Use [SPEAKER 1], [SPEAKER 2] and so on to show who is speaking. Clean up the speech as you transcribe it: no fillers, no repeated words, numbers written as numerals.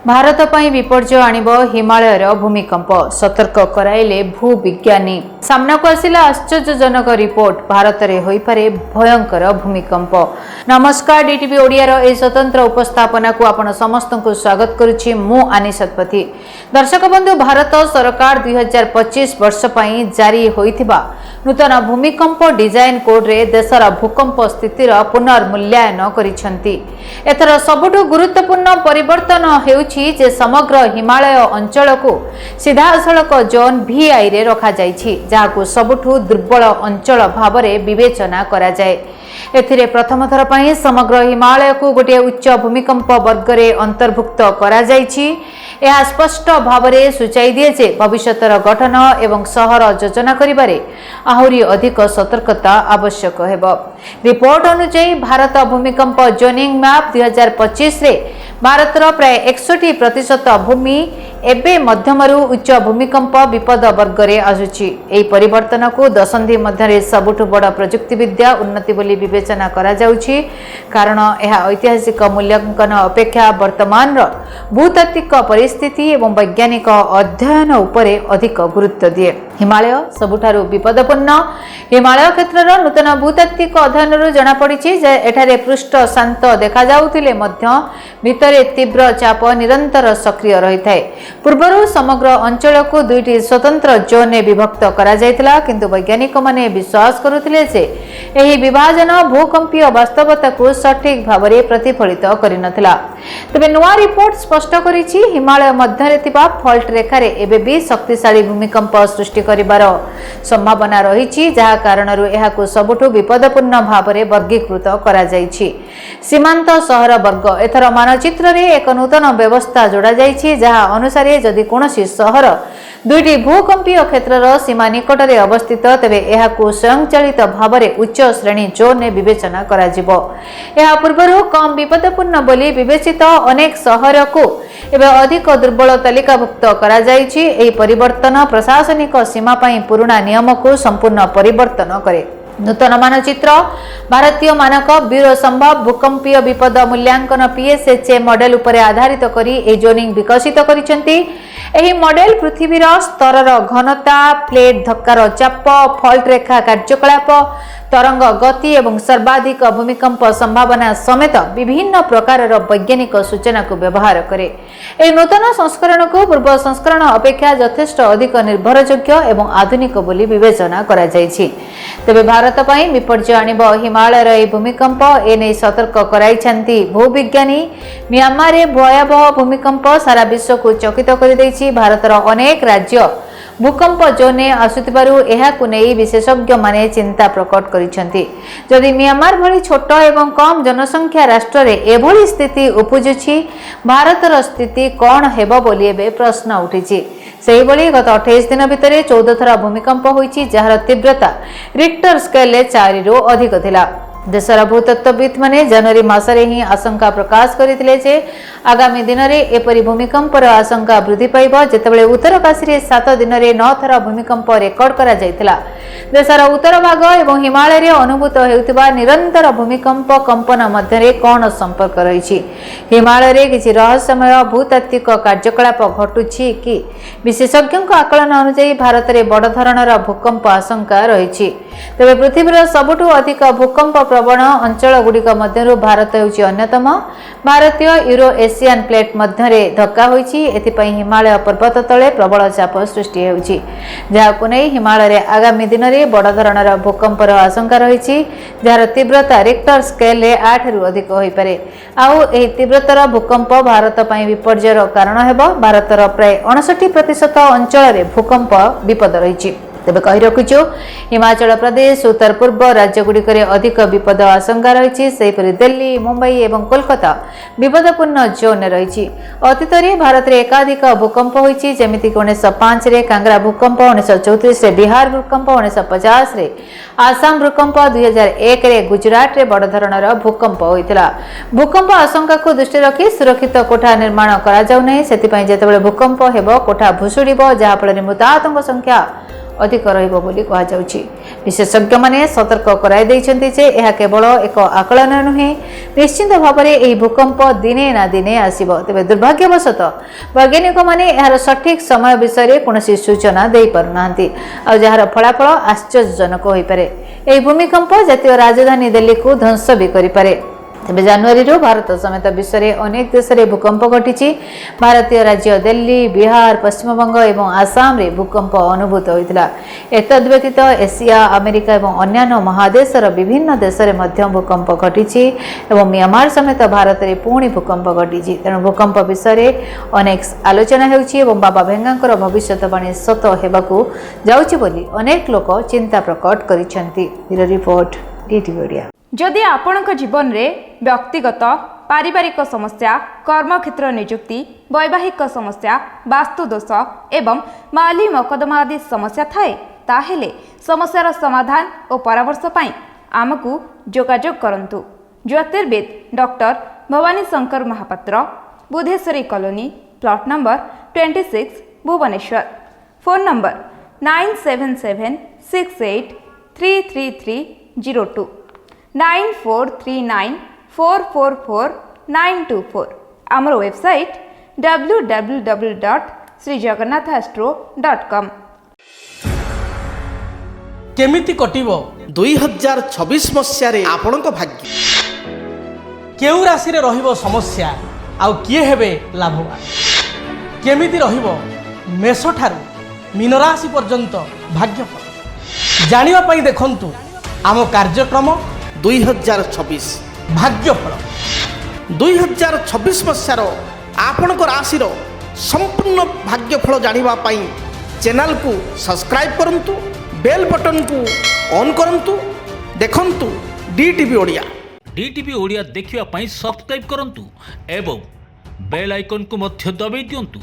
[SPEAKER 1] भारत पर विपर्य आणिब हिमालयर भूमिकंप सतर्क कराइले भूविज्ञानी। सामना को आसिला आश्चर्यजनक रिपोर्ट, भारत में होई पारे भयंकर भूमिकंप। नमस्कार, डीटीवी ओडिया रो ए स्वतंत्र उपस्थापना को आपण समस्त को स्वागत करुछि। मु आनी सतपथी। दर्शक बंधु, भारत सरकार 2025 वर्ष पई जारी होइथिबा नूतन भूमिकंप डिजाइन कोड रे देशर भूकंप स्थितिर पुनर्मूल्यांकन करिसेंती। एथर सबुठु गुरुत्वपूर्ण परिवर्तन हेउछि जे समग्र हिमालय अंचल को सीधासलख जोन VI रे रखा जाइछि, जाहाकु सबुठु दुर्बल अंचल भावरे विवेचना करा जाय। एथिरे प्रथम थर पई समग्र हिमालय को गोटे उच्च भूमिकंप वर्ग रे अंतर्भुक्त करा जाइछि। यह स्पष्ट भावरे सूचाई दिए जे भविष्यतर गठन एवं सहर योजना करिबारे आहुरी अधिक सतर्कता आवश्यक हेबो। रिपोर्ट अनुसार भारत भूमिकंप जोनिंग मैप 2025 रे भारतर प्राय 61% भूमि एबे मध्यमरु उच्च भूमिकंप विपद वर्ग रे आसुछि। एही परिवर्तन को दशंधि मध्यरे सबुठु बड़ प्रयुक्ति विद्या उन्नति बोली विवेचना करा जाउछि, कारण यह ऐतिहासिक मूल्यांकन अपेक्षा वर्तमान भूतात्विक परिस्थिति एवं वैज्ञानिक अध्ययन उपरे अधिक गुरुत्व दिए। हिमालय सबुठारु विपदपूर्ण। हिमालय क्षेत्रर नूतन भूतात्विक अध्ययन जना पड़िछि जे एठारे पृष्ठ शांत देखा जाउथिले मध्य भितरे तीव्र चाप निरंतर सक्रिय रही थाए। पूर्वरु समग्र अंचल को दुईटी स्वतंत्र जोन में विभक्त करा जायतिला, किंतु वैज्ञानिक माने विश्वास करुथिले जे एही विभाजन भूकंपीय वास्तवता को सठिक भावरे प्रतिफलित करिनथिला। तबे नुआ रिपोर्ट स्पष्ट करिछि हिमालय मध्यरे थिबा फॉल्ट रेखारे एबे भी शक्तिशाली भूमिकंप सृष्टि करिबार संभावना रहिछि, जहा कारणरु एहाकु सबुठु विपदपूर्ण भावरे वर्गीकृत करा जाइछि। सीमांत सहर वर्ग एथर मानचित्र रे एक नूतन व्यवस्था जोड़ा जाइछि, जहा अनुसार जदि कोनोसी सहर दुईटी भूकंपीय क्षेत्रर सीमा निकट रे अवस्थित तेबे एहाकु स्वयंचालित भावरे उच्च श्रेणी जोन ने विवेचना करा जिवो। एहा पूर्वरु कम विपदपूर्ण बोली विवेचित अनेक सहर को एबे अधिक दुर्बल तालिकाभुक्त करा जाइछि। एही परिवर्तन प्रशासनिक सीमा पई पुराना नियम को संपूर्ण परिवर्तन करे। नूतन मानचित्र भारतीय मानक ब्यूरो संभव भूकंपीय विपद मूल्यांकन PSHA मॉडल उपरे आधारित करी ए जोनिंग विकसित करिसेंती। एही मॉडल पृथ्वीर स्तरर घनता, प्लेट धक्कार चाप, फॉल्ट रेखा कार्यकलाप, तरंग गति एवं सर्वाधिक भूमिकंप संभावना समेत विभिन्न प्रकारर वैज्ञानिक सूचना को व्यवहार करे। ए नूतन संस्करण को पूर्व संस्करण अपेक्षा यथेष्ट अधिक निर्भरयोग्य एवं आधुनिक बोली विवेचना करा जाइछि। तेबे भारत पई विपर्य आणिब हिमालयर ए भूमिकंप एने सतर्क कराइछन्ती भूविज्ञानी। म्यांमार रे भयावह भूमिकंप सारा विश्व को चकित कर दैछि। भारतर अनेक राज्य भूकंप जोने आसुथिबारु एहाकु नेई विशेषज्ञ माने चिंता प्रकट करिसेंती। जदि म्यांमार भली छोट एवं कम जनसंख्या राष्ट्र रे एभली स्थिति उपुजुछि, भारतर स्थिति कोन हेबो बोली एबे प्रश्न उठिछि। सेही बोली गत 28 दिन भितरे 14 थरा भूमिकंप होईछि, जहार तीव्रता रिक्टर स्केल 4 रु अधिक थिला। देशर भूतत्वविद माने जनवरी मासरे ही आशंका प्रकाश करथिले जे आगामी दिन रे एपरि भूमिकंपर आशंका वृद्धि पाइब, जेतेबेले उत्तरकाशी रे 7 दिन रे 9 थरा भूमिकंप रेकर्ड करा जायतिला। देशर उत्तर भाग एवं हिमालय रे अनुभूत हेउतिबा निरंतर भूमिकंप कंपन मध्य रे कोन संपर्क रहिछि? हिमालय रे किछि रहस्यमय भूतात्विक कार्यकलाप घटुछि कि? विशेषज्ञक आकलन अनुसार भारत रे बड़ धरणर भूकंप आशंका रहिछि। तेबे पृथ्वीर सबुठु अधिक भूकंप प्रवण अंचल गुड़िक मध्यरु भारत हेउछि अन्यतम। भारतीय यूरो एशियन प्लेट मध्यरे धक्का होइछि, एथिपई हिमालय पर्वत तले प्रबल चाप सृष्टि हेउछि, जाहाकु नै हिमालय रे आगामी दिन रे बड़ धरणर भूकंपर आशंका रहिछि, जार तीव्रता रिक्टर स्केल 8 रु अधिक होई पारे। आउ एही तीव्रतर भूकंप भारत पई विपर्ययर कारण हेबो। भारतर प्राय 59% अंचल रे भूकंप विपद रहिछि। तेबे कहि रखुछु हिमाचल प्रदेश उत्तर पूर्व राज्य गुड़िक अधिक विपद आशंका रही। सेहीपरि दिल्ली, मुंबई एवं कोलकाता विपदपूर्ण जोन रही। अतीत में भारत में एकाधिक भूकंप होइछि, जेमिति 1905 रे कांगरा भूकंप, 1934 रे बिहार भूकंप, 1950 रे आसाम भूकंप, 2001 रे गुजरात रे बड़ धरणर भूकंप होइतिला। भूकंप आशंका को दृष्टि रखी सुरक्षित कोठा निर्माण करा जाउ नै। सेतिपई जेतेबेले भूकंप हेबो कोठा भुसुड़िबो, जहा फल मृताहतଙ୍କ संख्या अधिक रहिबो बोली कहा जाउछि। विशेषज्ञ माने सतर्क कराई दैछन्ति जे एहा केवल एक आकलन नुहे, निश्चित भाव में यह भूकंप दिने ना दिने आसिबो। तेबे दुर्भाग्यवशतः वैज्ञानिक माने एहार सठिक समय विषय कौनसी सूचना दे पारुनाहांती आ जार फलाफल आश्चर्यजनक होई पारे। एही भूमिकंप जातीय राजधानी दिल्ली को ध्वंस भी करि पारे। तेबे जनवरी भारत समेत विश्व में अनेक देश में भूकंप घटी। भारतीय राज्य दिल्ली, बिहार, पश्चिमबंग और आसाम रे भूकंप अनुभूत होता। एतद व्यतीत एशिया, अमेरिका और अन्य महादेशर विभिन्न देश में भूकंप घटी और म्यांमार समेत भारत में पुणी भूकंप घटी। तेणु भूकंप विषय में अनेक आलोचना हो बाबा भेंगांकर भविष्यवाणी सत होगाकू जाउछि बोली अनेक लोक चिंता प्रकट करिसेंति। Bureau report, DTV Odia.
[SPEAKER 2] जदि आपणक जीवन में व्यक्तिगत पारिवारिक समस्या, कर्मक्षेत्र नियुक्ति, वैवाहिक समस्या, वास्तुदोष एवं माली मकदमा आदि समस्या थाए ताहेले समस्यार समाधान और परामर्श पाई आमको जोगाजोग करंतु। ज्योतिर्विद doctor Bhabani Shankar Mahapatra, Budheswari colony, plot number 26, Bhubaneswar. Phone number 9776833302 9439444924। आमर वेबसाइट www.srijagannathastro.com।
[SPEAKER 3] केमिति कटिबो
[SPEAKER 4] 2026 मसीह आपणक भाग्य
[SPEAKER 3] केउ राशि रे रहिबो समस्या आउ किए हेबे लाभवान केमिति रहिबो मेष ठारू मीन राशि पर्यंत भाग्यफल जानिबा पई देखंतु आम कार्यक्रम
[SPEAKER 4] 2026
[SPEAKER 3] भाग्यफल।
[SPEAKER 4] 2026 मसीह आपणक राशि संपूर्ण भाग्यफल जानिबा पई चैनल को सब्सक्राइब करंतु, बेल बटन को ऑन करंतु। देखंतु डीटीवी ओडिया।
[SPEAKER 5] डीटीवी ओडिया देखिवा पई सब्सक्राइब करंतु एवं बेल आइकन को मध्य दबाई दियंतु।